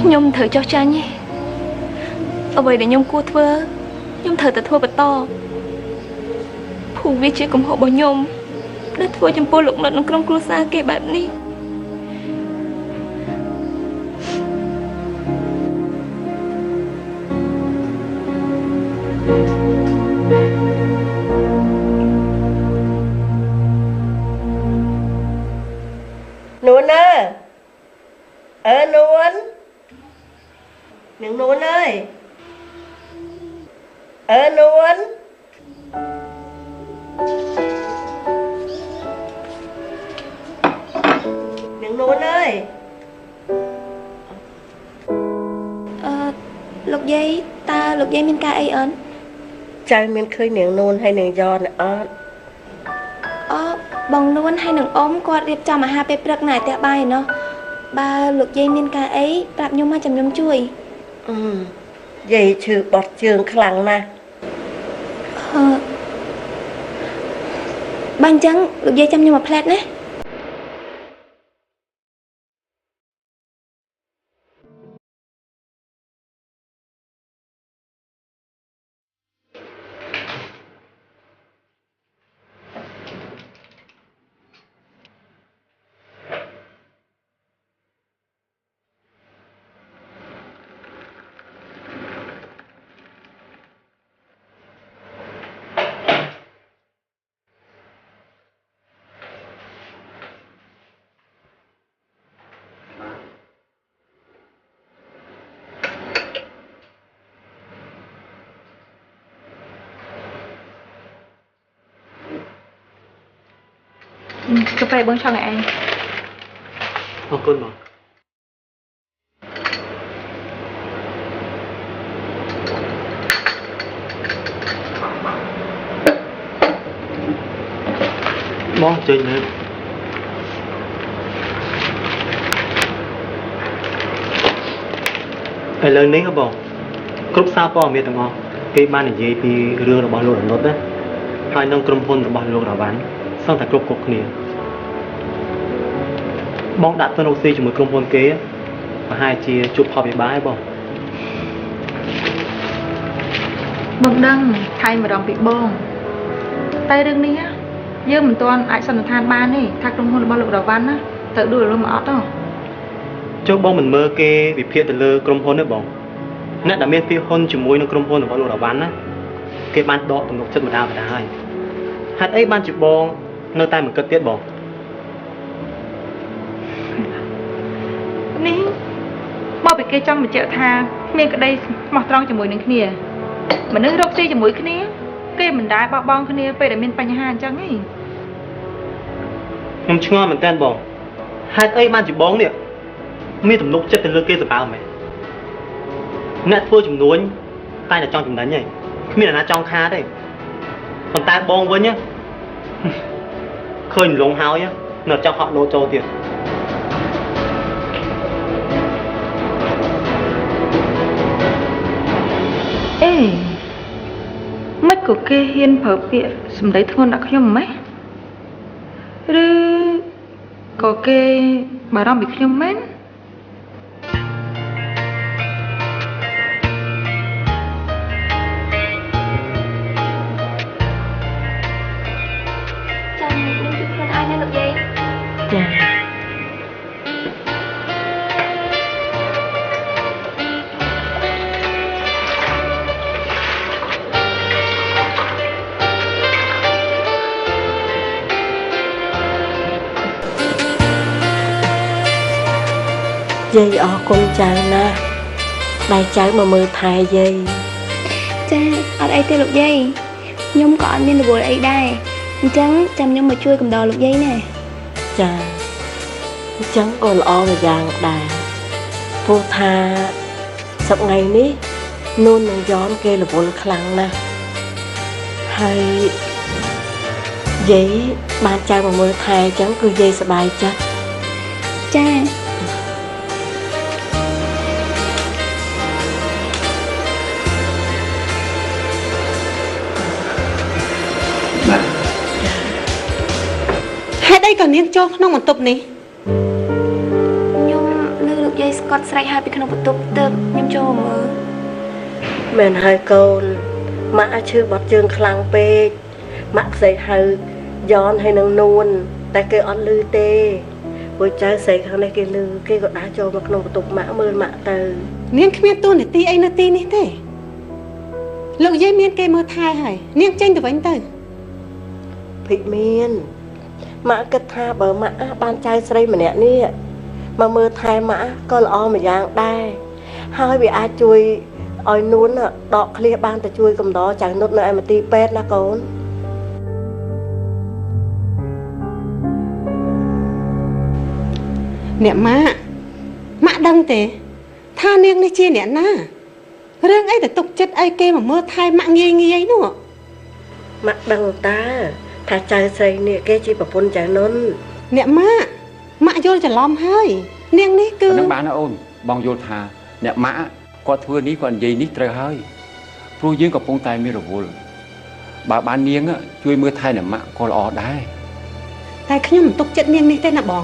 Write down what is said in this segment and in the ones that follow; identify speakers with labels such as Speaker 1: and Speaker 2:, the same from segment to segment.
Speaker 1: ខ្ញុំត្រូវចោះចាញ់ទេអ្វីដែលខ្ញុំគួរធ្វើខ្ញុំត្រូវតែធ្វើបន្តព្រោះវាជាកំហុសរបស់ខ្ញុំដែលធ្វើចំពោះលោកនុតក្នុងក្រុមគ្រួសារគេបែបនេះ
Speaker 2: នួនអើនួននាងនួនអើយនួននាងនួនអើយ
Speaker 1: លោកយាយតើលោកយាយមានការអីអូន
Speaker 2: ចៅមានឃើញនាងនួនហើយនាងយ៉នអត់
Speaker 1: បងនួនហើយនឹងអ៊ំគាត់រៀបចំអាហារពេលព្រឹកនៅផ្ទះបាយណោះបើលោកយាយមានការអីប្រាប់ខ្ញុំមកចាំខ្ញុំជួយ
Speaker 2: យាយឈឺបត់ជើងខ្លាំងណាស់
Speaker 1: បើអញ្ចឹងលោកយាយចាំខ្ញុំមកផ្លែតណាកាហ្វេបងឆុងឯង
Speaker 3: អរគុណបងបងចេញមើលឥឡូវនេះបងគ្រប់សារព័ត៌មានទាំងអស់គេបាននិយាយពីរឿងរបស់លោករនុតណាហើយនឹងក្រុមហ៊ុនរបស់លោករវ៉ាន់សឹងតែគ្រប់គ្នាបងដាក់ទៅរកស៊ីជាមួយក្រុមហ៊ុនគេប្រហែលជាជួបផលវិបាកបង
Speaker 1: ដឹងថៃម្ដងពីបងតែរឿងនេះយើងមិនទាន់អាចសន្និដ្ឋានបានទេថាក្រុមហ៊ុនរបស់លោករវ៉ាន់ណាទៅដួលរលំអត់ទេ
Speaker 3: ចុះបងមិនមើលគេវិភាគទៅលើក្រុមហ៊ុនទេបងអ្នកដែលមានភាគហ៊ុនជាមួយនឹងក្រុមហ៊ុនរបស់លោករវ៉ាន់ណាគេបានដកទំនុកចិត្តម្ដងហើយហេតុអីបានជាបងនៅតែមិនគិតទៀតបង
Speaker 1: នេះមកពីគេចង់បញ្ជាក់ថាគ្មានក្តីស្មោះត្រង់ជាមួយនឹងគ្នាមនុស្សរកស៊ីជាមួយគ្នាគេមិនដែលបោះបង់គ្នាពេលដែលមានបញ្ហាអញ្ចឹងទេ
Speaker 3: ខ្ញុំឆ្ងល់មែនតើបងហេតុអីបានជាបងនេះមានទំនុកចិត្តទៅលើគេសម្បើមហ៎អ្នកធ្វើចំនួនតែតែចង់ចំណេញទេគ្មានអ្នកណាចង់ខាតទេប៉ុន្តែបងវិញឃើញលងហើយនៅចង់ហក់លោចូលទៀត
Speaker 1: អេមិនក៏គេហ៊ានប្រើពាក្យសម្ដីធ្ងន់ដាក់ខ្ញុំម៉េចឬក៏គេបារម្ភពីខ្ញុំមែន
Speaker 2: យាយអរគុណចៅណាស់ដែលចៅមកមើលថែយាយ
Speaker 1: ចាអត់អីទេលោកយាយខ្ញុំក៏អត់មានរវល់អីដែរអញ្ចឹងចាំខ្ញុំមកជួយកំដរលោកយាយណា
Speaker 2: ចាអញ្ចឹងក៏ល្អមួយយ៉ាងដែរព្រោះថាសប្តាហ៍នេះនួននឹងយ៉នគេរវល់ខ្លាំងណាស់ហើយយាយបានចៅមកមើលថែអញ្ចឹងគឺយាយសប្បាយចិត្ត
Speaker 1: ចា
Speaker 4: ហេតុអីក៏នាងចូលក្នុងបន្ទប់នេះ
Speaker 1: ខ្ញុំលើលោកយាយស្គា
Speaker 4: គាត់ស្រែកហើយពីក្នុងបន្ទប់ទៅខ្ញុំចូលមើល
Speaker 2: មែនហើយកូនម៉ាក់ឈឺបាត់ជើងខ្លាំងពេកម៉ាក់ផ្សេងហៅយ៉នហើយនឹងនួនតែគេអត់ឮទេព្រោះចៅស្រីខាងនេះគេឮគេក៏ដើរចូលមកក្នុងបន្ទប់ម៉ាក់មើលម៉ាក់ទៅ
Speaker 5: នាងគ្មានតួនាទីអីនៅទីនេះទេលោកយាយមានគេមើលថែហើយនាងចេញទៅវិញទៅ
Speaker 2: ភិកមានម៉ាក់គិតថាបើម៉ាក់បានចៅស្រីម្នាក់នេះមកមើលថែម៉ាក់ក៏ល្អម្យ៉ាងដែរហើយវាអាចជួយឲ្យនួនដកឃ្លៀសបានទៅជួយកំដរចៅនុតនៅឯមន្ទីរពេទ្យណាកូន
Speaker 5: អ្នកម៉ាក់ដឹងទេថានាងនេះជាអ្នកណារឿងអីទៅទុកចិត្តអីគេមកមើលថែម៉ាក់ងាយនោះ
Speaker 2: ម៉ាក់ដឹងតាថាចៅស្រីនេះគេជាប្រពន្ធចៅនុន
Speaker 5: អ្នកម៉ាក់យល់ច្រឡំហើយនាងនេះគឺ
Speaker 6: នឹងបានអូនបងយល់ថាអ្នកម៉ាក់គាត់ធ្វើនេះគាត់និយាយនេះត្រូវហើយព្រោះយើងកំពុងតែមានរវល់បើបាននាងជួយមើលថែអ្នកម៉ាក់ក៏ល្អដែរ
Speaker 5: តែខ្ញុំមិនទុកចិត្តនាងនេះទេណាបង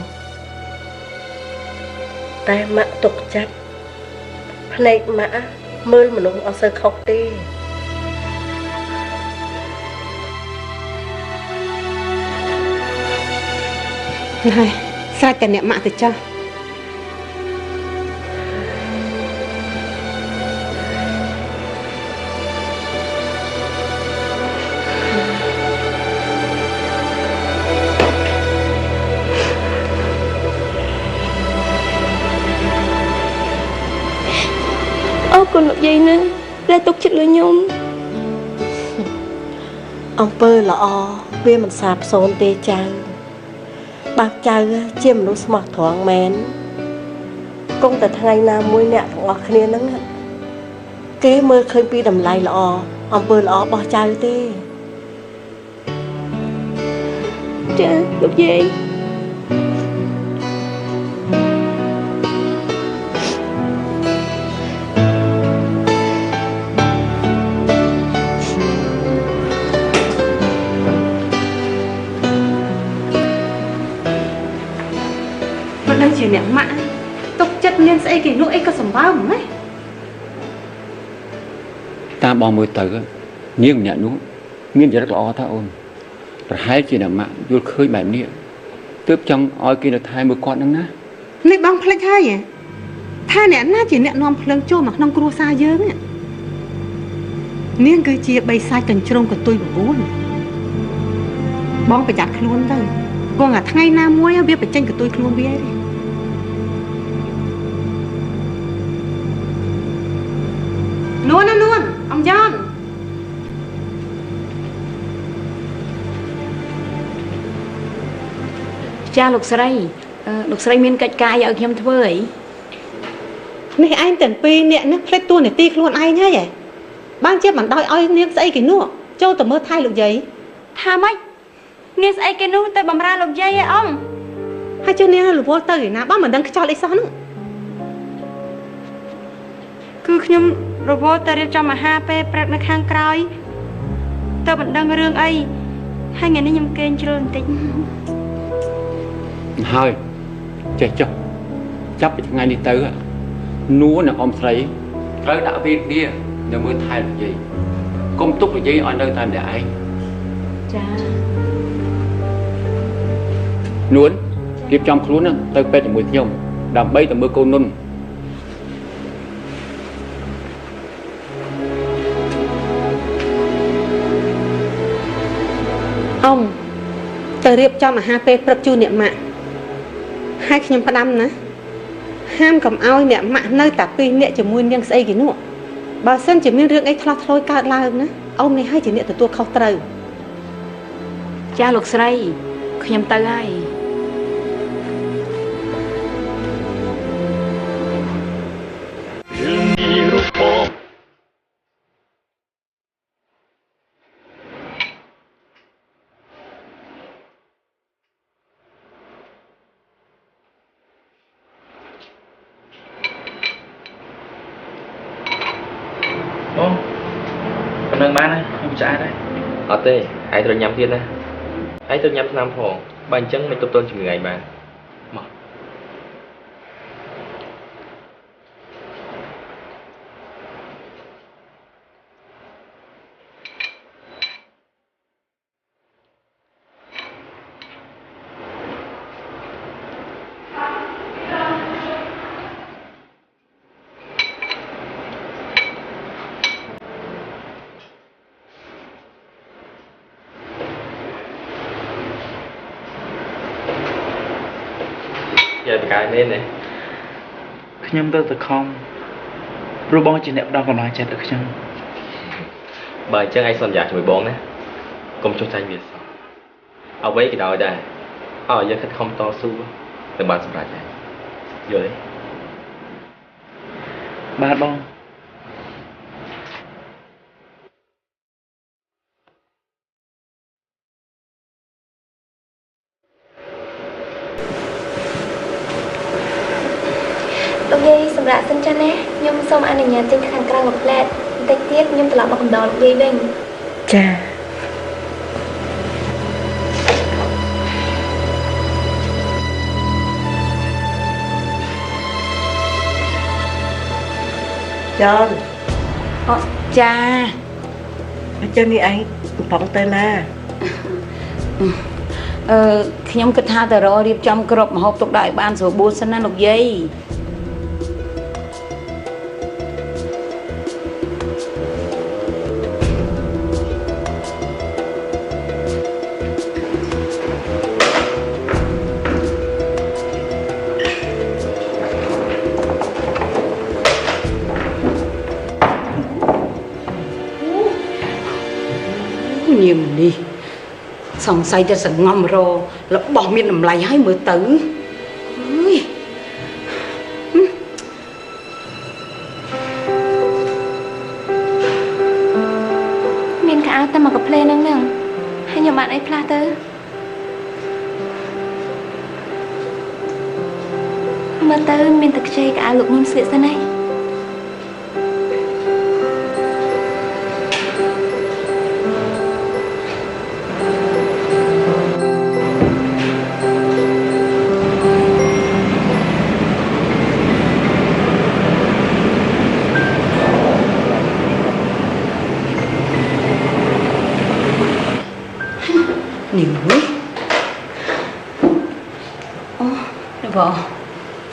Speaker 2: តែម៉ាក់ទុកចិត្តភ្នែកម៉ាក់មើលមនុស្សអត់សូវខុសទេ
Speaker 5: ហើយស្រេចតែអ្នកម៉ាក់ទៅចាស់
Speaker 4: អូគុណលោកយាយណាដែលទុកចិត្តលើខ្ញុំ
Speaker 2: អំពើល្អវាមិនសាបសូន្យទេចៅបើចៅជាមនុស្សស្មោះត្រង់មែនគង់តែថ្ងៃណាមួយអ្នកទាំងអស់គ្នាហ្នឹងគេមើលឃើញពីតម្លៃល្អអំពើល្អរបស់ចៅទេ
Speaker 4: ចាលោកយាយ
Speaker 5: ជាអ្នកម៉ាក់ទុកចិត្តនាងស្អីគេនោះអីក៏សម្បើមម៉េច
Speaker 6: តាមបងមើលទៅនាងម្នាក់នោះមានចរិតល្អថាអូនប្រហែលជាអ្នកម៉ាក់យល់ឃើញបែបនេះទើបចង់ឲ្យគេនៅថែមើលគាត់ហ្នឹងណា
Speaker 5: នេះបងភ្លេចហើយថាអ្នកណាជាអ្នកនាំភ្លើងចូលមកក្នុងគ្រួសារយើងនាងគឺជាបីសាច់កញ្ជ្រោងកន្ទុយ9បងប្រយ័ត្នខ្លួនទៅគង់តែថ្ងៃណាមួយវាបញ្ចេញកន្ទុយខ្លួនវាទេនួនអំយ៉ន
Speaker 4: ចាលោកស្រីមានកិច្ចការឲ្យខ្ញុំធ្វើអី
Speaker 5: នេះឯងទាំងពីរអ្នកនេះភ្លេចតួនាទីខ្លួនឯងហើយបានជាមិនដោយឲ្យនាងស្អីគេនោះចូលទៅមើលថែលោកយាយ
Speaker 4: ថាម៉េចនាងស្អីគេនោះទៅបំរើលោកយាយឯអង្គ
Speaker 5: ហើយចុះនាងរវល់ទៅឯណាបើមិនដឹងខ្យល់អីសោះនោះ
Speaker 4: គឺខ្ញុំរវល់តែរៀបចំអាហារពេលព្រឹកនៅខាងក្រោយទៅមិនដឹងរឿងអីហើយថ្ងៃនេះខ្ញុំគេងជ្រុលបន្តិច
Speaker 6: ហើយចេះចុះចាប់ពីថ្ងៃនេះទៅនួននិងអ៊ំស្រីត្រូវដាក់វាគ្នានៅមើលថែលោកយាយកុំទុកលោកយាយឲ្យនៅតែម្នាក់ឯង
Speaker 4: ចា
Speaker 6: នួនរៀបចំខ្លួនទៅពេទ្យជាមួយខ្ញុំដើម្បីទៅមើលកូននុន
Speaker 5: អ៊ំទៅរៀបចំអាហារពេលព្រឹកជូនអ្នកម៉ាក់ហើយខ្ញុំផ្ដាំណាហាមកុំឲ្យអ្នកម៉ាក់នៅតែពីរនាក់ជាមួយនាងស្អីគេនោះបើសិនជាមានរឿងអីឆ្លោះឆ្លួយកើតឡើងណាអ៊ំនេះហើយជាអ្នកទទួលខុសត្រូវ
Speaker 4: ចាលោកស្រីខ្ញុំទៅហើយ
Speaker 7: នឹងបានហើយខ្ញុំឆ្អែតហើយអត់ទេឯងត្រូវញ៉ាំទៀតណាឯងត្រូវញ៉ាំថ្នាំផងបើអញ្ចឹងមិនទប់ទល់ជំងឺឯងបានមក កាយមែនទេ
Speaker 8: ខ្ញុំទៅខំព្រោះបងជាអ្នកផ្ដល់កម្លាំងចិត្តដល់ខ្ញុំ
Speaker 7: បើអញ្ចឹងឯងសន្យាជាមួយបងណាកុំចុះចាញ់វាសោះអ្វីក៏ដោយដែរឲ្យយើងខិតខំតស៊ូទៅបានសម្រេចដែរយល់ទេ
Speaker 8: បាទបង
Speaker 9: លោកយាយសម្រាប់សិនចាណាខ្ញុំសូមអនុញ្ញាតចេញខាងក្រៅមកផ្លែតបន្តិចទៀតខ្ញុំត្រឡប់មកកំដរលោកយាយវិញ
Speaker 2: ចាចន
Speaker 4: អូចា
Speaker 2: អញ្ចឹងនេះឯងកំពុងទៅណា
Speaker 4: ខ្ញុំគិតថាតើររៀបចំគ្រប់ម្ហូបទុកដាក់ឲ្យបានស្រួលបួនសិនណាលោកយាយញៀមនេះសង្ស័យតែសងំររបស់មានតម្លៃឲ្យមើលទៅអើយ
Speaker 9: មានកៅអៅតែមកកាផ្លេហ្នឹងហើយខ្ញុំបានអីផ្លាស់ទៅមើលទៅមានតែខ្ចីកៅអៅលោកញឹមស្លៀកសិនឯង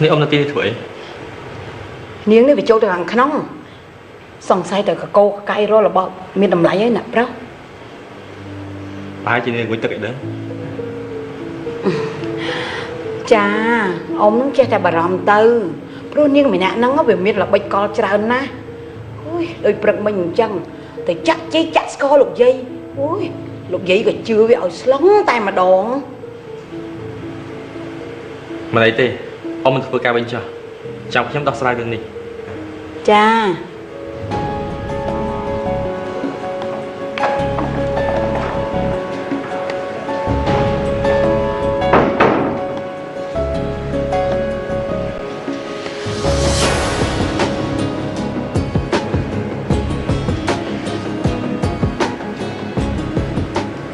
Speaker 7: នេះអ៊ំនាទីនេះធ្វើអី
Speaker 4: នាងនេះវាចូលទៅខាងក្នុងសង្ស័យតែកកោកកាយររបស់មានតម្លៃហើយណាប្រុស
Speaker 7: ប្រហែលជានាងវិញទឹកអីដឹង
Speaker 4: ចាអ៊ំនឹងចេះតែបារម្ភទៅព្រោះនាងម្នាក់ហ្នឹងវាមានល្បិចកលច្រើនណាស់អូយដូចព្រឹកមិញអញ្ចឹងទៅចាក់ជ័យចាក់ស្គរលោកយាយអូយលោកយាយក៏ជឿវាឲ្យស្លងតែម្ដង
Speaker 7: មិនអីទេអ៊ំមិនធ្វើការវិញចុះចាំខ្ញុំដោះស្រាយរឿងនេះ
Speaker 4: ចា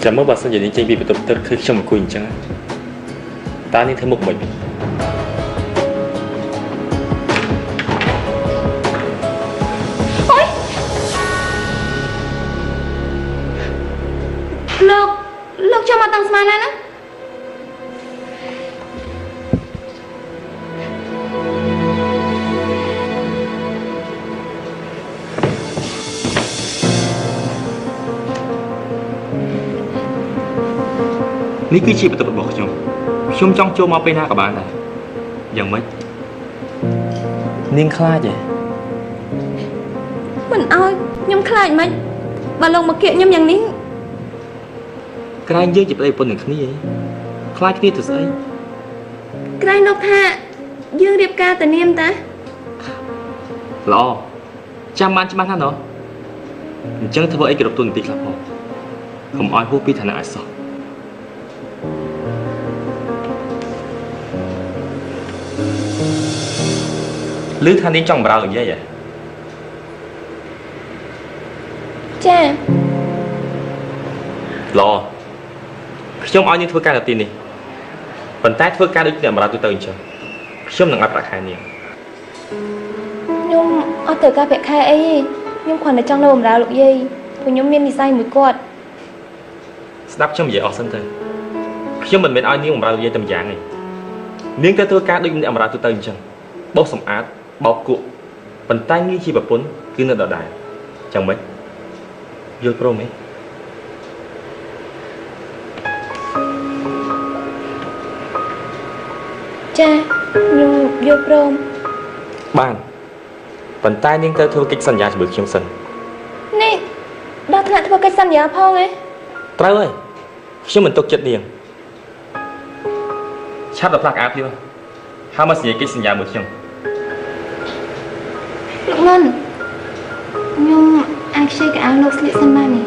Speaker 7: ចាំមើលបើសិនជានាងចេញពីបន្ទប់ទឹកគឺខ្ញុំអង្គុយអញ្ចឹងតើនាងធ្វើមុខមិន
Speaker 9: លោកចូលមកតាំងស្មានហើយណា
Speaker 7: នេះគឺជាបន្ទប់របស់ខ្ញុំចង់ចូលមកពេលណាក៏បានដែរយ៉ាងម៉េចនាងខ្លាចទេ
Speaker 9: មិនអោយខ្ញុំខ្លាចមិនបើលោកមកគៀកខ្ញុំយ៉ាងនេះ
Speaker 7: ក្រែងយើងជាប្តីប្រពន្ធនឹងគ្នាខ្លាចគ្នាទៅស្អី
Speaker 9: ក្រែងលោកថាយើងរៀបការទៅនាមតា
Speaker 7: ល្អចាំបានច្បាស់ណាស់ណោះអញ្ចឹងធ្វើអីគ្រប់ទូនទីខ្លះផងកុំឲ្យហួសពីឋានៈឲ្យសោះឮថានាងចង់បម្រើលោកយាយហ៎
Speaker 9: ចា
Speaker 7: ល្អខ្ញុំឲ្យនាងធ្វើការនៅទីនេះប៉ុន្តែធ្វើការដូចអ្នកបម្រើទូទៅអញ្ចឹងខ្ញុំនឹងឲ្យប្រាក់ខែនាង
Speaker 9: ខ្ញុំអត់ត្រូវការប្រាក់ខែអីទេខ្ញុំគ្រាន់តែចង់នៅបម្រើលោកយាយព្រោះខ្ញុំមាននិស្ស័យមួយគាត់
Speaker 7: ស្ដាប់ខ្ញុំនិយាយអស់សិនទៅខ្ញុំមិនមែនឲ្យនាងបម្រើលោកយាយតែម្យ៉ាងទេនាងទៅធ្វើការដូចអ្នកបម្រើទូទៅអញ្ចឹងបោសសម្អាតបោកគក់ប៉ុន្តែនាងជាប្រពន្ធគឺនៅដដែលចឹងមិនយល់ព្រមទេ
Speaker 9: ចា ខ្ញុំយល់ព្រម
Speaker 7: បានប៉ុន្តែនាងត្រូវធ្វើកិច្ចសន្យាជាមួយខ្ញុំសិន
Speaker 9: នេះដល់ថ្នាក់ធ្វើកិច្ចសន្យាផងឯង
Speaker 7: ត្រូវហើយខ្ញុំមិនទុកចិត្តនាងឆាប់ដល់ផ្លាកអាភ្លាមហើយមកសញ្ញាកិច្ចសញ្ញាមួយខ្ញុំ
Speaker 9: លោកមុនខ្ញុំអាចខ្ចីកៅអៅលោកស្លៀកសិនបានទេ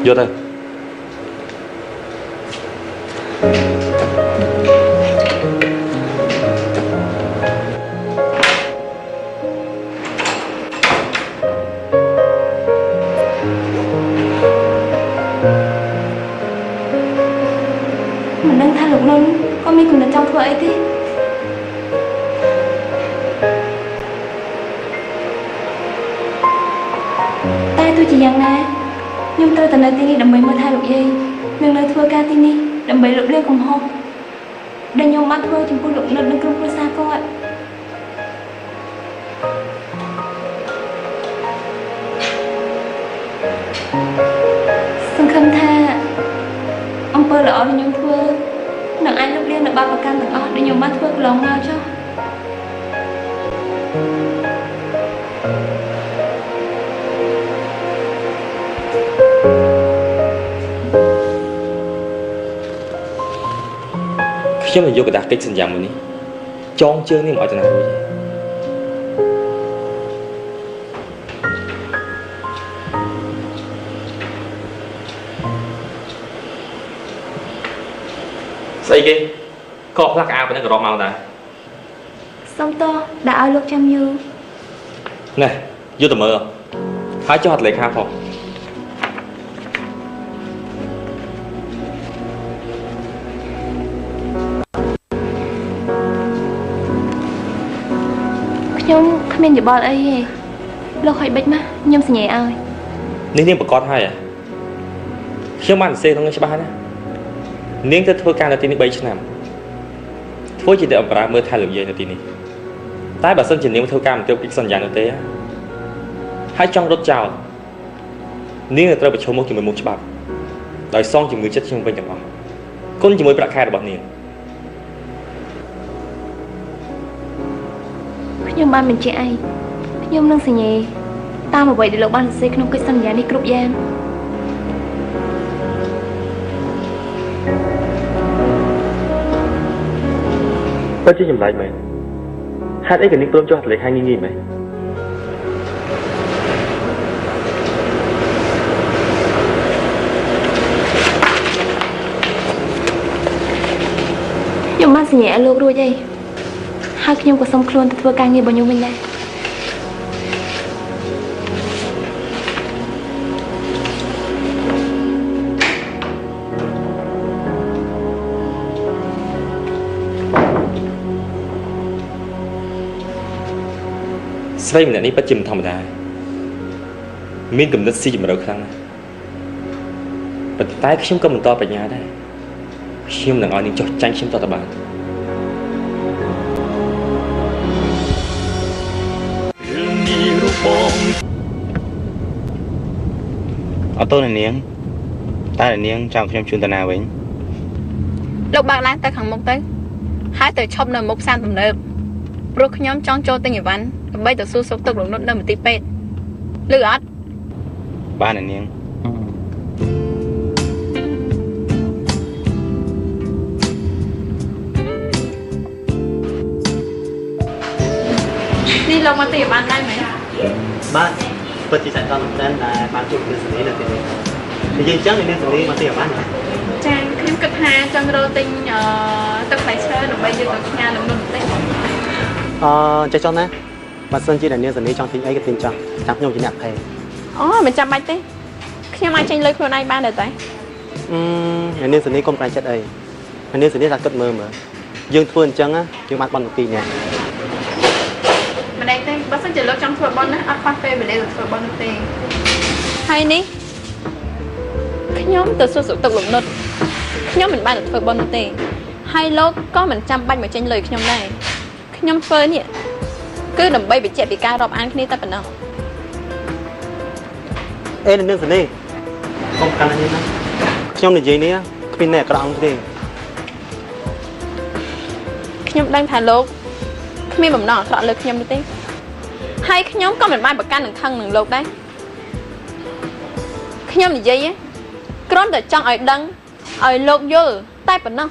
Speaker 7: យកទៅ
Speaker 9: មិនដឹងថាលោកនុនក៏មានគំនិតចង់ធ្វើអីទេតែទោះជាយ៉ាងណាខ្ញុំត្រូវតែនៅទីនេះដើម្បីមើលថែលោកយាយនិងនៅធ្វើការទីនេះដើម្បីលុបលាងកំហុសដែលខ្ញុំបានធ្វើចំពោះលោកនិតនិងក្រុមគ្រួសារគាត់សង្ឃឹមថាអំពើល្អដែលខ្ញុំធ្វើនឹងអាចលុបលាងនៅបាបកម្មទាំងអស់ដែលខ្ញុំបានធ្វើកន្លងមកចុះ
Speaker 7: ខ្ញុំនឹងយកกระดาษកិច្ចសន្យាមួយនេះចងជើងនេះមកឲ្យតាណារួចស្អីគេកកផ្លាក់អាប៉ុណ្ណឹងក៏រកមកដែរ
Speaker 9: សុំតោះដាក់ឲ្យលោកចាំយូរ
Speaker 7: ណែយកទៅមើលហើយចុះអត់លេខាផង
Speaker 9: ខ្ញុំគ្មានយោបល់អីទេលោកឲ្យបិចមកខ្ញុំសញ្ញាឲ្យ
Speaker 7: នេះនាងប្រកាសហើយខ្ញុំបានសរសេរក្នុងនេះច្បាស់ណាស់នាងទៅធ្វើការនៅទីនេះ3ឆ្នាំធ្វើជាអ្នកបម្រើមើលថែលោកយាយនៅទីនេះតែបើសិនជានាងធ្វើការមិនទាន់កិច្ចសន្យានោះទេហើយចង់រត់ចោលនាងត្រូវប្រឈមមុខជាមួយមុខច្បាប់ដោយសងជំងឺចិត្តខ្ញុំវិញទាំងអស់គុណជាមួយប្រាក់ខែរបស់នាង
Speaker 9: ខ្ញុំបានបញ្ជាក់អីខ្ញុំនឹងសញ្ញាតាមអ្វីដែលលោកបានសរសេរក្នុងកិច្ចសន្យានេះគ្រប់យ៉ាង
Speaker 7: ពិតជាចម្លែកមែនហេតុអីក៏នាងព្រមចុះលេខងាយៗមែន
Speaker 9: ខ្ញុំបានសញ្ញាឲ្យលោករួចហើយហើយខ្ញុំក៏សុំខ្លួនទៅធ្វើការងាររបស់ខ្ញុំវិញដែរ
Speaker 7: ស្រីម្នាក់នេះពិតជាមិនធម្មតាមានគំនិតស៊ីជម្រៅខ្លាំងណាស់ប៉ុន្តែខ្ញុំក៏មិនតបបញ្ញាដែរខ្ញុំនឹងឲ្យនាងចុះចាញ់ខ្ញុំតទៅបានអត់ទោសនាងតែនាងចង់ខ្ញុំជូនតាណាវិញ
Speaker 10: លោកបើកឡានទៅខាងមុខទៅហើយទៅឈប់នៅមុខផ្សារទំនើបព្រោះខ្ញុំចង់ចូលទិញអីវ៉ាន់ដើម្បីទៅសួរសុខទុក្ខលោកនុតនៅមន្ទីរពេទ្យឮអត់
Speaker 7: បាននាង
Speaker 10: នេះលោកមកទិញអីវ៉ាន់ដែរមែន
Speaker 3: បាទពិតជាសាច់ដល់មែនតែបានជួបគ្នាស្នេហ៍នៅទីនេះនិយាយចឹងនាងស្នេហ៍មកទីអីវ៉ាន់
Speaker 10: ចាខ្ញុំគិតថាចង់រកទិញទឹកផ្លែឈើដើម្បីយកទៅផ្ញើលោកនុតបន្តិច
Speaker 3: ចេះចង់ណាបើសិនជានាងស្នេហ៍ចង់ទិញអីក៏ទិញចង់ចាំខ្ញុំជាអ្នកថែ
Speaker 10: អូមិនចាំបាច់ទេខ្ញុំអាចចេញលុយខ្លួនឯងបានដែរតែ
Speaker 3: នាងស្នេហ៍កុំប្រែចិត្តអីនាងស្នេហ៍ថាគិតមើលយើងធ្វើអញ្ចឹងយើងបានបន់ពីអ្នក
Speaker 10: មិនដែរទេបើសិនជាលោកចង់ធ្វើបន់ណាអត់ខ្វះពេលវេលាទៅធ្វើបន់នោះទេហើយនេះខ្ញុំទៅសួរសុខទុក្ខលោកនុតខ្ញុំមិនបានទៅធ្វើបន់នោះទេហើយលោកក៏មិនចាំបាច់មកចេញលុយខ្ញុំដែរខ្ញុំធ្វើនេះគឺដើម្បីបញ្ជាក់ពីការរាប់អានគ្នាតែប៉ុណ្ណោះ
Speaker 3: នាងស្នេហ៍កុំកាន់នេះណាខ្ញុំនិយាយនេះគ្មានអ្នកអាក្រក់ទេ
Speaker 10: ខ្ញុំដឹងថាលោកគ្មានបំណងអាក្រក់លើខ្ញុំទេហើយខ្ញុំក៏មិនបានប្រកាន់នឹងខឹងនឹងលោកដែរខ្ញុំនិយាយគ្រាន់តែចង់ឲ្យដឹងឲ្យលោកយល់តែប៉ុណ្ណោះ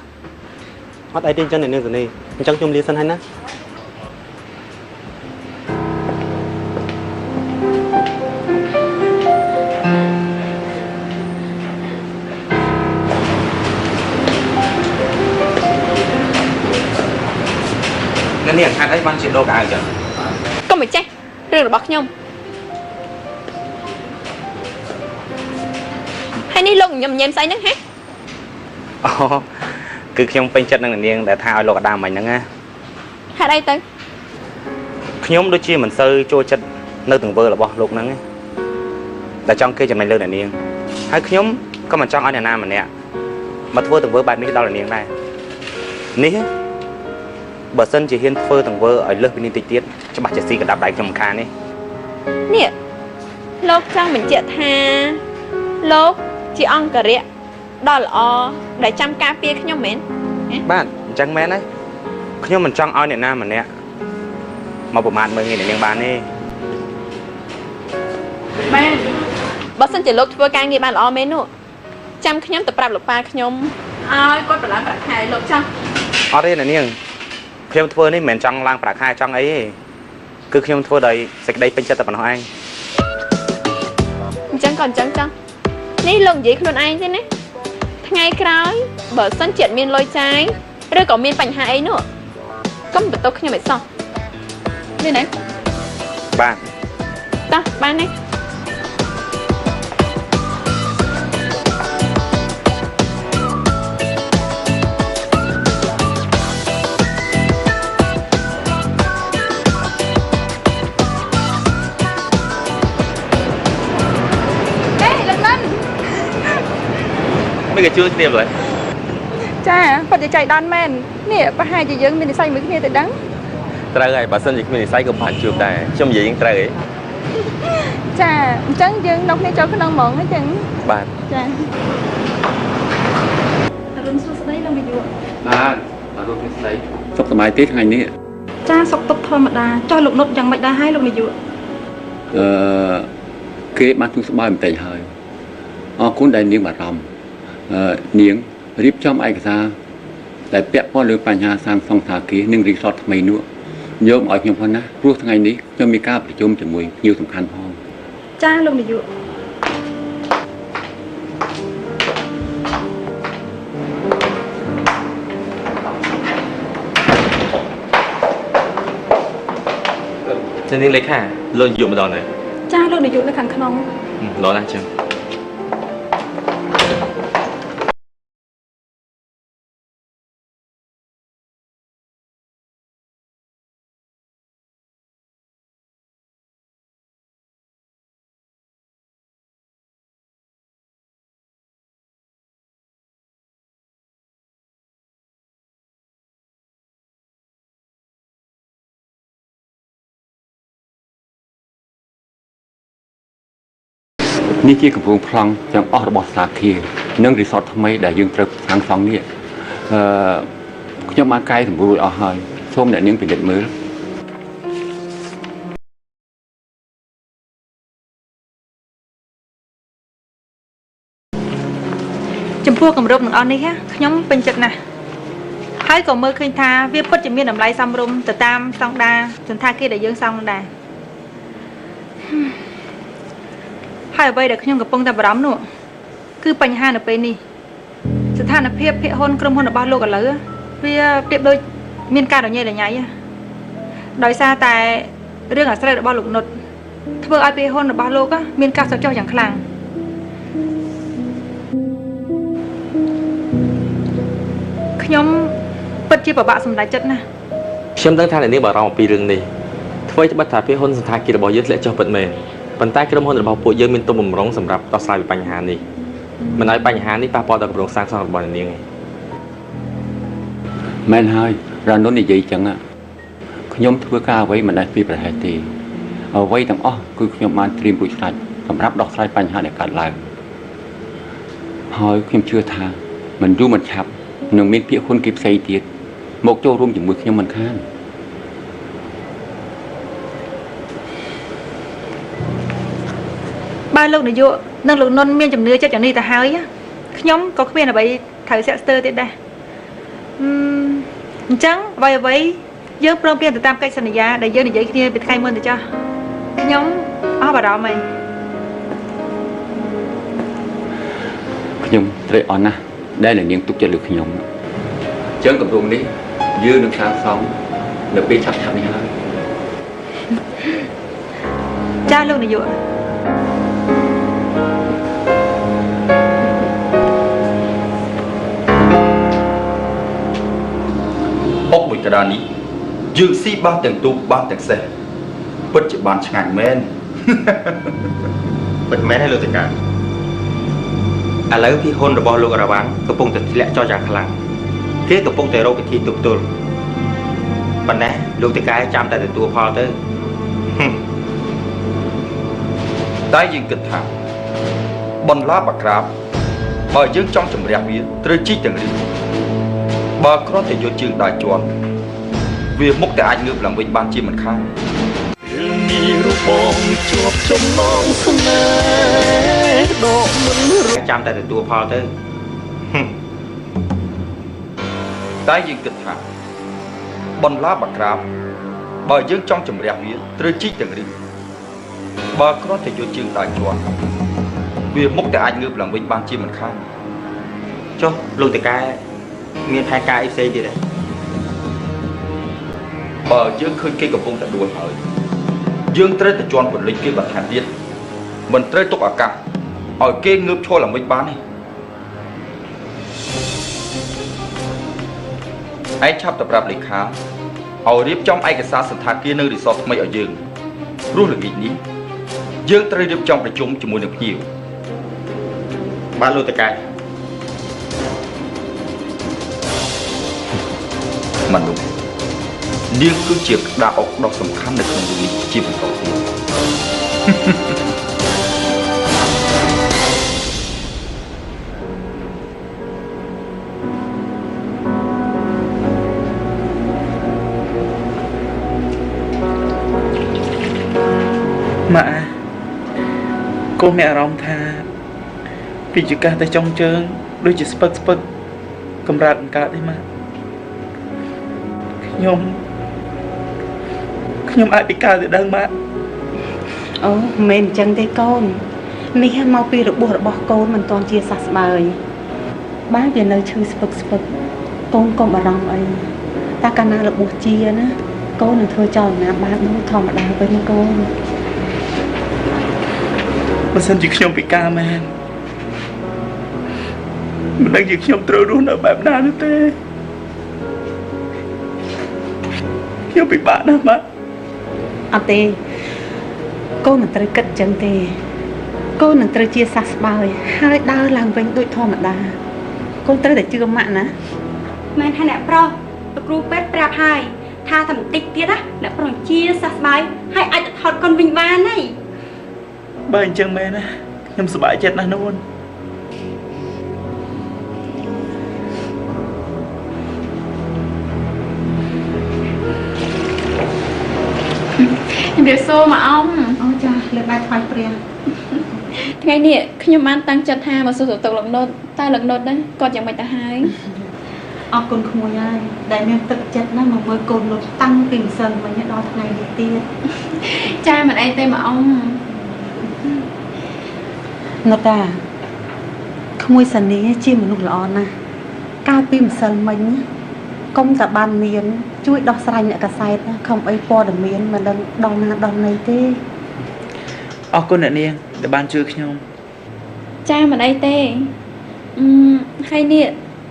Speaker 3: អត់អីទេអញ្ចឹងនាងសនីអញ្ចឹងខ្ញុំលាសិនហើយណា
Speaker 7: នាងហេតុអីបានជាដូរកៅអញ្ចឹង
Speaker 10: កុំមកចេះរឿងរបស់ខ្ញុំហើយនេះលោកញញែមស្អីហ្នឹងហ៎
Speaker 11: អូគឺខ្ញុំពេញចិត្តនឹងនាងដែលថាឲ្យលោកអាដាមមិញហ្នឹងណា
Speaker 10: ហេតុអីទៅ
Speaker 11: ខ្ញុំដូចជាមិនសូវចូលចិត្តនៅទង្វើរបស់លោកហ្នឹងតែចង់គេចំណេញលើអ្នកនាងហើយខ្ញុំក៏មិនចង់ឲ្យអ្នកណាម្នាក់មកធ្វើទង្វើបែបនេះដល់អ្នកនាងដែរនេះបើសិនជាហ៊ានធ្វើទង្វើឲ្យលើសពីនេះតិចទៀតច្បាស់ជាស៊ីកដាប់ដៃខ្ញុំមិនខាននេះ
Speaker 10: លោកចង់បញ្ជាក់ថាលោកជាអង្គរៈដ៏ល្អដែលចាំការពារខ្ញុំមែន
Speaker 11: បាទអញ្ចឹងមែនហើយខ្ញុំមិនចង់ឲ្យអ្នកណាម្នាក់មកប្រមាថមើលងាយអ្នកនាងបានទេ
Speaker 10: បានបើសិនជាលោកធ្វើការងារបានល្អមែននោះចាំខ្ញុំទៅប្រាប់លោកប៉ាខ្ញុំឲ្យគាត់ប្រឡងប្រាក់ខែលោកចង់
Speaker 11: អត់ទេអ្នកនាងខ្ញុំធ្វើនេះមិនមែនចង់ឡើងប្រាក់ខែចង់អីទេគឺខ្ញុំធ្វើដោយសេចក្តីពេញចិត្តតែប៉ុណ្ណោះឯង
Speaker 10: អញ្ចឹងក៏អញ្ចឹងចង់នេះលោកនិយាយខ្លួនឯងទេណាថ្ងៃក្រោយបើសិនជាមានលុយចាយឬក៏មានបញ្ហាអីនោះកុំបន្ទោសខ្ញុំឲ្យសោះនេះណា
Speaker 11: បាទ
Speaker 10: តោះបានទេ
Speaker 7: គេជួយគ្នាឡើយ
Speaker 10: ចាគាត់និយាយដន់មែននេះប្រហែលជាយើងមាននិស្ស័យមួយគ្នាទៅដឹង
Speaker 7: ត្រូវហើយបើសិនជាគ្មាននិស្ស័យក៏បានជួបដែរខ្ញុំនិយាយយើងត្រូវហី
Speaker 10: ចាអញ្ចឹងយើងនៅគ្នាចូលក្នុងហ្មងអញ្ចឹង
Speaker 7: បាទ
Speaker 10: ចាអរុនសួស្ដីលោកនាយក
Speaker 6: បាទអរុនសួស្ដីសុខសប្បាយទេថ្ងៃនេះ
Speaker 10: ចាសុខទុក្ខធម្មតាចុះលោកនុតយ៉ាងម៉េចដែរហើយលោកនាយក
Speaker 6: គេបានទូស្បាយបន្តិចហើយអរគុណដែលនាងបារម្ភនាងរៀបចំឯកសារដែលពាក់ព័ន្ធលើបញ្ហាសាងសង់ថាគារនិងរីសតថ្មីនោះយកមកឲ្យខ្ញុំផងណាព្រោះថ្ងៃនេះខ្ញុំមានការប្រជុំជាមួយភ្ញៀវសំខាន់ផង
Speaker 10: ចាលោកនាយក
Speaker 7: ចានាងលេខាលោកនាយកម្ដងណា
Speaker 10: ចាលោកនាយកនៅខាងក្នុង
Speaker 7: ល្អណាស់ចឹង
Speaker 6: នេះជាកំពូលប្លង់ទាំងអស់របស់សាគារនិងរីសតថ្មីដែលយើងត្រូវសាងសង់នេះខ្ញុំបានកែសម្រួលអស់ហើយសូមអ្នកនាងពិនិត្យមើល
Speaker 1: ចំពោះគម្រប់ទាំងអស់នេះខ្ញុំពេញចិត្តណាស់ហើយក៏មើលឃើញថាវាពិតជាមានតម្លៃសមរម្យទៅតាមស្តង់ដារសន្តាគារដែលយើងសង់នោះដែរហើយអ្វីដែលខ្ញុំកំពុងតែបារម្ភនោះគឺបញ្ហានៅពេលនេះស្ថានភាពភាគហ៊ុនក្រុមហ៊ុនរបស់លោកឥឡូវវាប្រៀបដូចមានការរញ៉េរញ៉ៃដោយសារតែរឿងអាស្រ័យរបស់លោកនុតធ្វើឲ្យភាគហ៊ុនរបស់លោកមានការសោកចុះយ៉ាងខ្លាំងខ្ញុំពិតជាពិបាកសម្រេចចិត្តណាស់
Speaker 7: ខ្ញុំដឹងថាអ្នកនាងបារម្ភអំពីរឿងនេះធ្វើច្បាស់ថាភាគហ៊ុនសន្តាគាររបស់យើងធ្លាក់ចុះពិតមែនប៉ុន្តែក្រុមហ៊ុនរបស់ពួកយើងមានទុនបំរុងសម្រាប់ដោះស្រាយបញ្ហានេះមិនឲ្យបញ្ហានេះប៉ះពាល់ដល់គម្រោងសាងសង់របស់អ្នកនាងទេ
Speaker 6: មែនហើយរ៉ានុននិយាយចឹងខ្ញុំធ្វើការអ្វីមិនដែលពីប្រហែលទេអ្វីទាំងអស់គឺខ្ញុំបានត្រៀមរួចស្រេចសម្រាប់ដោះស្រាយបញ្ហាដែលកើតឡើងហើយខ្ញុំជឿថាមិនយូរមិនឆាប់នឹងមានភាគហ៊ុនគេផ្សេងទៀត មកចូលរួមជាមួយខ្ញុំមិនខាន
Speaker 1: បើលោកនាយកនិងលោកនុនមានជំនឿចិត្តយ៉ាងនេះទៅហើយខ្ញុំក៏គ្មានអ្វីត្រូវសាក់ស្ទើរទៀតដែរអញ្ចឹងអ្វីយើងព្រមព្រៀងទៅតាមកិច្ចសន្យាដែលយើងនិយាយគ្នាពីថ្ងៃមុនទៅចាស់ខ្ញុំអស់បារម្ភហើយ
Speaker 6: ខ្ញុំត្រេកអរណាស់ដែលនាងទុកចិត្តលើខ្ញុំអញ្ចឹងគម្រោងនេះយើងនឹងសាងសង់នៅពេលឆាប់ៗនេះហើយ
Speaker 1: ចាស់លោកនាយក
Speaker 12: អុកមួយកដានេះយើងស៊ីបានទាំងទូកបានទាំងសេះពិតជាបានឆ្ងាញ់មែន
Speaker 11: ពិតមែនហើយលោកតកាឥឡូវពីហ៊ុនរបស់លោករវ៉ាន់កំពុងតែធ្លាក់ចុះយ៉ាងខ្លាំងគេកំពុងតែរកវិធីទប់ទល់ប៉ុន្តែលោកតកាចាំតែទទួលផលទៅ
Speaker 12: តែយើងគិតថាបន្លាបាក្រាបបើយើងចង់ជំរះវាត្រូវជីកទាំងរឿងបើគ្រាន់តែយកជើងដើរជាន់វាមុខតែអាចងើបឡើងវិញបានជាមិនខានរឿងនេះរូបបងជាប់ចំណងស្នេហ៍ដកមិន
Speaker 11: ចាំតែទទួលផលទៅ
Speaker 12: តែយើងគិតថាបន្លាបាក្រាបបើយើងចង់ជំរះវាត្រូវជីកទាំងរឿងបើគ្រាន់តែយកជើងដើរជាន់វាមុខតែអាចងើបឡើងវិញបានជាមិនខាន
Speaker 11: ចុះលោកតកាមានផែនការអីផ្សេងទៀតទេ
Speaker 12: បើយើងឃើញគេកំពុងតែដួលហើយយើងត្រូវតែជន់ពលិចគេបន្ថែមទៀតមិនត្រូវទុកឱកាសឲ្យគេងើបឈរឡើងវិញបានទេឯងឆាប់ទៅប្រាប់លេខាឲ្យរៀបចំឯកសារសន្តាគារនៅរីសតថ្មីឲ្យយើងព្រោះល្ងាចនេះយើងត្រូវរៀបចំប្រជុំជាមួយនឹងភ្ញៀវ
Speaker 11: បាទលោកតកា
Speaker 12: មនុស្សនាងគឺជាក្តារអុកដ៏សំខាន់នៅក្នុងរឿងនេះជាបន្តទៀត
Speaker 8: ម៉ាក់កូនមានអារម្មណ៍ថាពីចកាសតែចុងជើងដូចជាស្ពឹកកម្រើកបង្កើតទេម៉ាក់ ខ្ញុំអាចពិការទៅដឹងម៉ាក់
Speaker 5: អូមិនអញ្ចឹងទេកូននេះមកពីរបួសរបស់កូនមិនទាន់ជាសះស្បើយបើវានៅឈឺស្ពឹកកូនកុំបារម្ភអីតែកាលណារបួសជាណាកូននឹងធ្វើចលនាបានដូចធម្មតាវិញណាកូន
Speaker 8: បើសិនជាខ្ញុំពិការមែនមិនដឹងជាខ្ញុំត្រូវរស់នៅបែបណានោះទេខ្ញុំពិបាកណាស់ម៉ាក់
Speaker 5: អត់ទេកូនមិនត្រូវគិតចឹងទេកូននឹងត្រូវជាសះស្បើយហើយដើរឡើងវិញដូចធម្មតាកូនត្រូវតែជឿម៉ាក់ណា
Speaker 9: មែនថាអ្នកប្រុសលោកគ្រូពេទ្យប្រាប់ហើយថាតែបន្តិចទៀតណាអ្នកប្រុសជាសះស្បើយហើយអាចទៅថតកូនវិញបានហើយ
Speaker 8: បើអញ្ចឹងមែនណាខ្ញុំសប្បាយចិត្តណាស់នួន
Speaker 10: ជំរាបសួរម៉ាអ៊ំ
Speaker 5: អូចាលើកបាយថ្វាយព្រះ
Speaker 10: ថ្ងៃនេះខ្ញុំបានតាំងចិត្តថាមកសួរសុខទុក្ខលោកនុតតែលោកនុតដែរគាត់យ៉ាងម៉េចទៅហើយ
Speaker 5: អរគុណក្មួយហើយដែលមានទឹកចិត្តណាស់មកមើលកូនលោកតាំងពីម្សិលមិញដល់ថ្ងៃនេះទៀត
Speaker 10: ចាមិនអីទេម៉ាអ៊ំ
Speaker 5: នុតតាក្មួយសានីជាមនុស្សល្អណាស់កាលពីម្សិលមិញកុំតែបានមានជួយដោះស្រាយអ្នកកសែតណាខំអីព័ត៌មានមិនដឹងដល់ណាដល់ណីទេ
Speaker 8: អរគុណអ្នកនាងដែលបានជួយខ្ញុំ
Speaker 10: ចាមិនអីទេហើយនេះ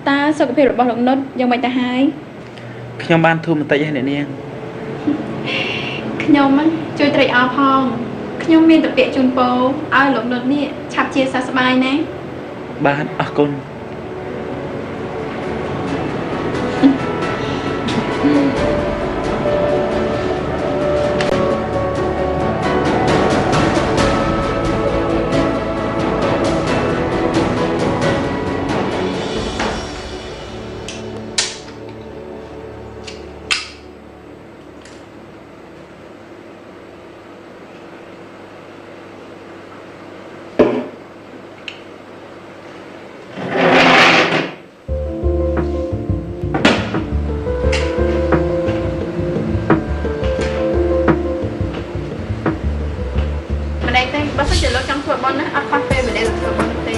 Speaker 10: តើសុខភាពរបស់លោកនុតយ៉ាងម៉េចទៅហើយ
Speaker 8: ខ្ញុំបានធូរបន្តិចហើយអ្នកនាង
Speaker 10: ខ្ញុំជួយត្រេកអរផងខ្ញុំមានតែពាក្យជូនពរឲ្យលោកនុតនេះឆាប់ជាសះស្បើយណា
Speaker 8: បាទអរគុណ
Speaker 12: អ
Speaker 10: សិនជាលោកចង់ធ្វើបុណ្យណាអត់ខ្វះពេលវេលាទៅធ្វើបុណ្យទេ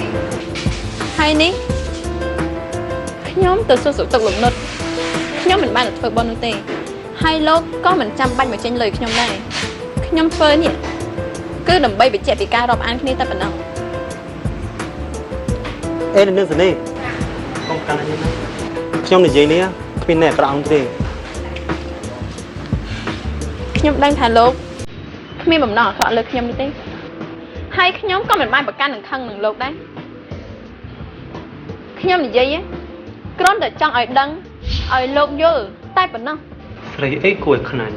Speaker 10: ហើយនេះខ្ញុំទៅសួរសុខទុក្ខលោកនុតខ្ញុំមិនបានទៅធ្វើបុណ្យនោះទេហើយលោកក៏មិនចាំបាច់មកចេញលុយខ្ញុំដែរខ្ញុំធ្វើនេះគឺដើម្បីបញ្ជាក់ពីការរាប់អានគ្នាតែប៉ុណ្ណោះ
Speaker 3: អេនឹងសនេះកុំកាន់នេះណាខ្ញុំនិយាយនេះគ្មានអ្នកអាក្រក់ទេ
Speaker 10: ខ្ញុំដឹងថាលោកគ្មានបំណងអាក្រក់លើខ្ញុំនេះទេហើយខ្ញុំក៏មិនបានប្រកាន់នឹងខឹងនឹងលោកដែរខ្ញុំនិយាយគ្រាន់តែចង់ឲ្យដឹងឲ្យលោកយល់តែប៉ុណ្ណោះ
Speaker 3: ស្រីអីគួរឲ្យខ្នាញ់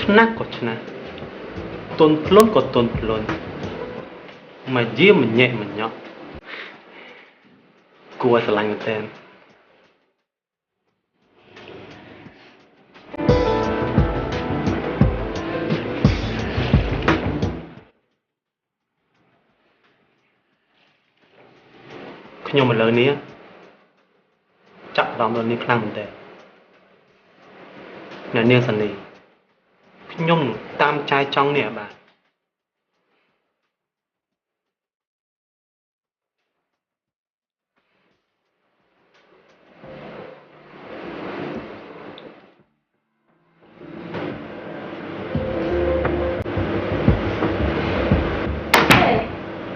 Speaker 3: ឆ្នះក៏ឆ្នះទន់ភ្លន់ក៏ទន់ភ្លន់មកយាមញ៉ែមញ៉ក់គួរឲ្យស្រឡាញ់មែនតើខ្ញុំឥឡូវនេះចាប់អារម្មណ៍លើនេះខ្លាំងមែនតើអ្នកនាងសានីខ្ញុំតាមចាយចង់នេះបាទ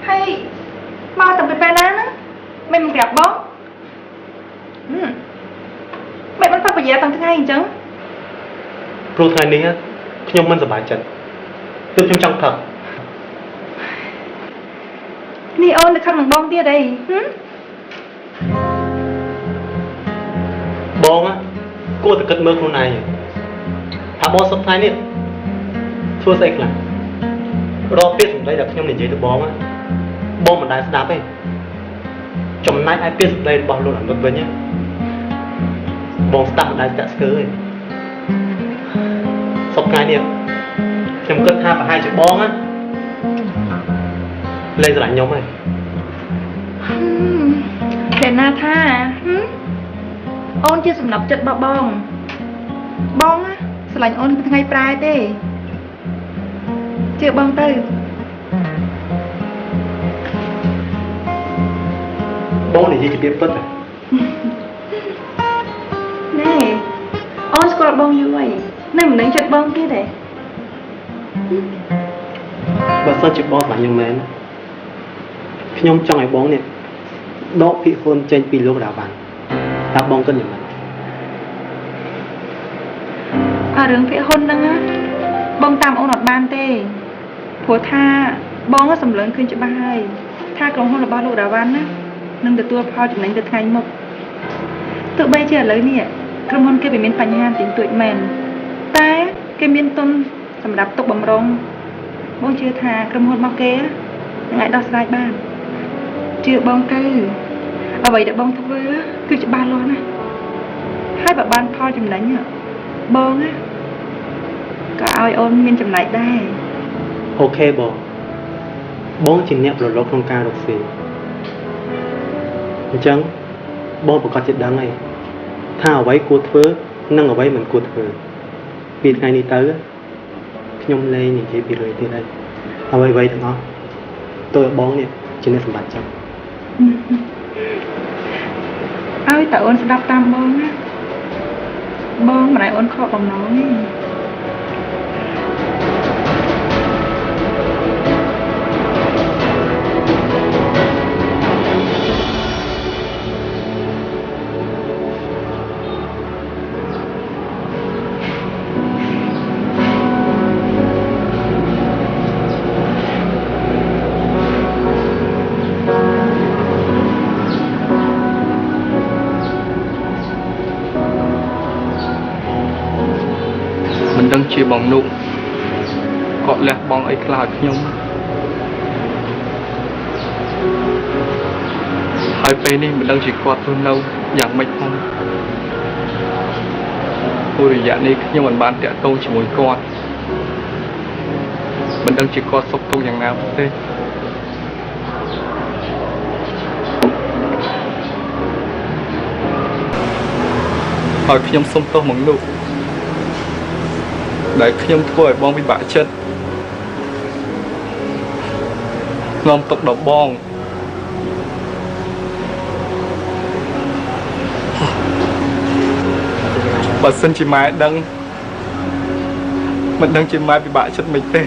Speaker 1: ហើយមកតាំងពីពេលណាណាមិនប្រាប់បងមិនបានប្រយ័ត្នតាំងថ្ងៃអញ្ចឹង
Speaker 3: ព្រោះថ្ងៃនេះខ្ញុំមិនសប្បាយចិត្តគឺខ្ញុំចង់ផឹក
Speaker 1: នេះអូនទៅខឹងនឹងបងទៀតអី
Speaker 3: បងគួរតែគិតមើលខ្លួនឯងថាបងសប្តាហ៍នេះធ្វើស្អីខ្លះរកពាក្យសម្ដីដែលខ្ញុំនិយាយទៅបងមិនដែលស្ដាប់ទេចំណែកឯពាក្យសម្ដីរបស់លោកអនុវិញបងស្ដាប់មិនដែលស្ទាក់ស្ទើរទេសប្តាហ៍នេះខ្ញុំគិតថាប្រហែលជាបងលេងស្រឡាញ់ខ្ញុំហើយ
Speaker 1: តែណាថាអូនជាសំណប់ចិត្តរបស់បងស្រឡាញ់អូនពីថ្ងៃប្រែទេជឿបងទៅ
Speaker 3: បងនិយាយជាពាក្យពិត
Speaker 1: ណែអូនស្គាល់បងយូរហើយនៅមិនដឹងចិត្តបងទៀតទេ
Speaker 3: បើសិនជាបងស្រឡាញ់ខ្ញុំមែនខ្ញុំចង់ឲ្យបងនេះដកភិហ៊ុនចេញពីលោករាវ៉ាន់តើបងគិតយ៉ាងម៉េច
Speaker 1: រឿងភិហ៊ុនហ្នឹងបងតាមអូនអត់បានទេព្រោះថាបងសម្លឹងឃើញច្បាស់ហើយថាក្រុមហ៊ុនរបស់លោករាវ៉ាន់ណានឹងទទួលផលចំណេញទៅថ្ងៃមុខទោះបីជាឥឡូវនេះក្រុមហ៊ុនគេមានបញ្ហាតិចតួចមែនតែគេមានទុនសម្រាប់ទុកបំរុងបងជឿថាក្រុមហ៊ុនរបស់គេនឹងអាចដោះស្រាយបានជឿបងទៅអ្វីដែលបងធ្វើគឺច្បាស់លាស់ណាស់ហើយបើបានផលចំណេញបងក៏ឲ្យអូនមានចំណែកដែរ
Speaker 3: អូខេបងជាអ្នកប្រឡូកក្នុងការរកស៊ីអញ្ចឹងបងប្រកាសជាដឹងហើយថាអ្វីគួរធ្វើនិងអ្វីមិនគួរធ្វើពីថ្ងៃនេះទៅខ្ញុំលែងនិយាយពីរឿងទៀតហើយអ្វីទាំងអស់តើបងនេះជាអ្នកសម្បត្តិចឹង
Speaker 1: ឲ្យតើអូនស្ដាប់តាមបងណាបងមិនឲ្យអូនខកបំណងទេ
Speaker 8: ជាបងនោះគាត់លះបង់អីខ្លះឲ្យខ្ញុំហើយពេលនេះមិនដឹងជាគាត់រស់នៅយ៉ាងម៉េចផងព្រោះរយៈនេះខ្ញុំមិនបានតាក់ទងជាមួយគាត់មិនដឹងជាគាត់សុខទុក្ខយ៉ាងណាទេហើយខ្ញុំសូមទោសមកនោះដែលខ្ញុំធ្វើឲ្យបងពិបាកចិត្ត ខ្ញុំទុកដល់បងបើសិនជាម៉ែដឹងមិនដឹងជាម៉ែពិបាកចិត្តមិនទេ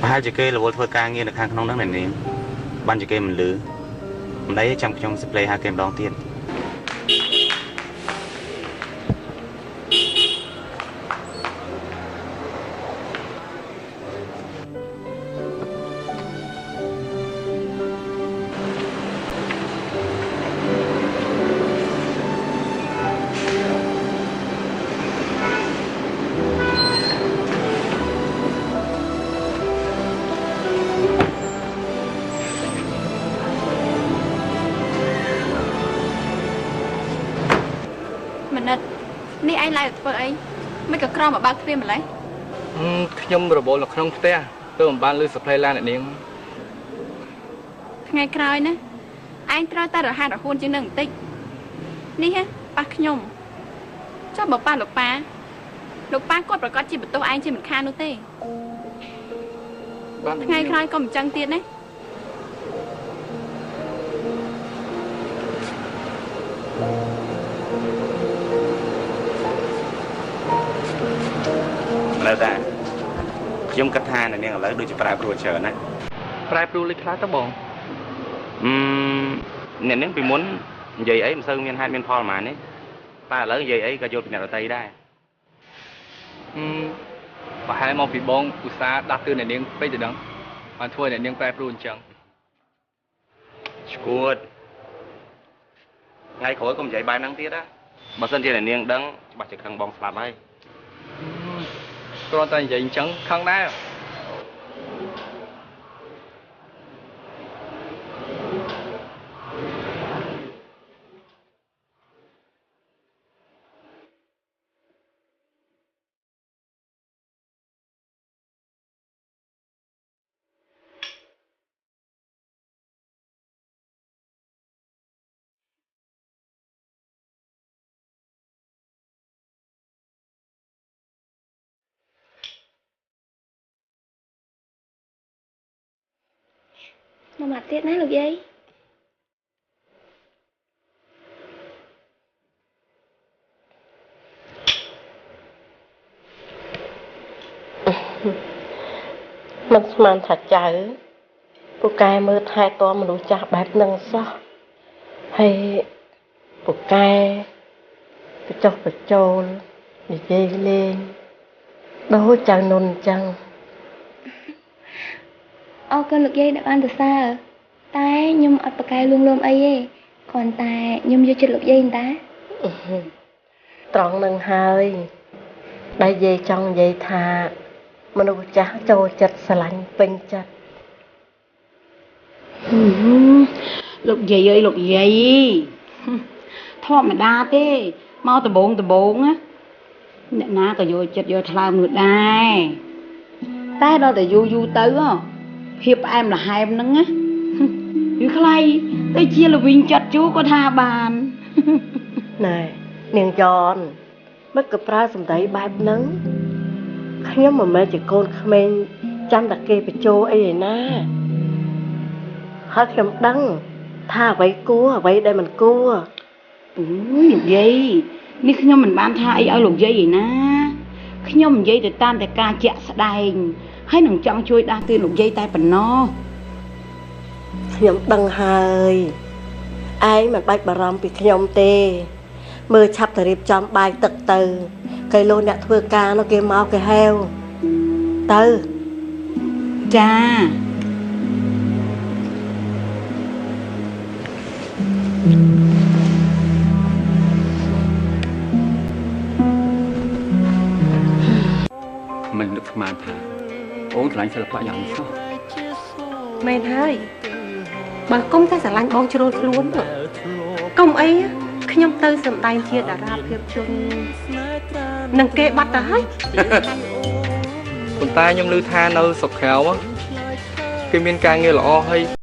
Speaker 11: ប្រហែលជាគេរវល់ធ្វើការងារនៅខាងក្នុងហ្នឹងអ្នកនាងបានជាគេមិនលឺមិនដៃចាំខ្ញុំសិប្លេហៅគេម្ដងទៀត
Speaker 10: នេះឯងឡាយធ្វើអីមិនក៏ក្រមកបើកទ្វារម្លេះ
Speaker 8: ខ្ញុំរវល់នៅក្នុងផ្ទះទើបមិនបានលឺសព្លេឡានអ្នកនាង
Speaker 10: ថ្ងៃក្រោយណាឯងត្រូវតែរហ័សរហួនជាងនឹងបន្តិចនេះហ៎ប៉ះខ្ញុំចុះបើប៉ះលោកប៉ាគាត់ប្រកាសជាបន្ទោសឯងជាមិនខាននោះទេថ្ងៃក្រោយក៏មិនចឹងទៀតណា
Speaker 11: នៅតែខ្ញុំគិតថាអ្នកនាងឥឡូវដូចជាប្រែប្រួលច្រើនណា
Speaker 8: ប្រែប្រួលលេខខ្លះទៅបង
Speaker 11: អ្នកនាងពីមុននិយាយអីមិនសូវមានហេតុមានផលហ្មងនេះតែឥឡូវនិយាយអីក៏យល់ពីអ្នកដទៃដែរ
Speaker 8: ប្រហែលមកពីបងឧស្សាហ៍ដាស់តឿនអ្នកនាងពេកទៅដឹងបានធ្វើអ្នកនាងប្រែប្រួលអញ្ចឹង
Speaker 11: ឈួតថ្ងៃក្រោយកុំនិយាយបែបហ្នឹងទៀតណាបើសិនជាអ្នកនាងដឹងច្បាស់ជាខឹងបងស្លាប់ហើយ
Speaker 8: គ្រាន់តែនិយាយអញ្ចឹងខឹងដែរ
Speaker 9: មកមកទៀតណាលោកយាយ
Speaker 2: មិនស្មានថាចៅពូកែមើលថែទាំមនុស្សចាស់បែបហ្នឹងសោះហើយពូកែទៅចុះបញ្ចូលនិយាយលេងដូចចៅនុនអញ្ចឹង
Speaker 9: អរគុណលោកយាយដែលបានសរសើរតែខ្ញុំអត់ប្រកែលួងលោមអីទេគ្រាន់តែខ្ញុំយកចិត្តលោកយាយតា
Speaker 2: ត្រង់នឹងហើយដែលយាយចង់និយាយថាមនុស្សចាស់ចូលចិត្តស្រឡាញ់ពេញចិត្ត
Speaker 4: លោកយាយអើយលោកយាយធម្មតាទេមកដំបងណាអ្នកណាក៏យកចិត្តយកថ្លើមនោះដែរតែដល់តែយូរទៅភាពផ្អែមល្ហែមហ្នឹងណាវាខ្លៃដូចជាល្វីងចិត្តជូរក៏ថាបាន
Speaker 2: ណែនាងយ៉នមិនក៏ប្រើសម្ដីបែបហ្នឹងខ្ញុំមិនមែនជាកូនក្មេងចាំតែគេបញ្ចោអីឯណាហើយខ្ញុំដឹងថាអ្វីគួរអ្វីដែលមិនគួរ
Speaker 4: អូយលោកយាយនេះខ្ញុំមិនបានថាអីឲ្យលោកយាយឯណាខ្ញុំនិយាយទៅតាមតែការជាក់ស្ដែងហើយនឹងចង់ជួយដាស់តឿនលោកយាយតែប៉ុណ្ណោះ
Speaker 2: ខ្ញុំដឹងហើយឯងមិនបាច់បារម្ភពីខ្ញុំទេមើលឆាប់ទៅរៀបចំបាយទឹកទៅគេលោកអ្នកធ្វើការនោះគេមកគេហៅទៅ
Speaker 4: ចា
Speaker 6: មិននឹកស្មានថាអូនឆ្លាញ់សិល្បៈយ៉ាងនេះសោះ
Speaker 5: មែនហើយបើគុំតែស្រឡាញ់បងជ្រុលខ្លួន កុំអីខ្ញុំទៅសម្ដែងជាតារាភាពយន្តនឹងគេបាត់ទៅហើយ
Speaker 8: ប៉ុន្តែខ្ញុំឮថានៅស្រុកក្រៅគេមានការងារល្អហើយ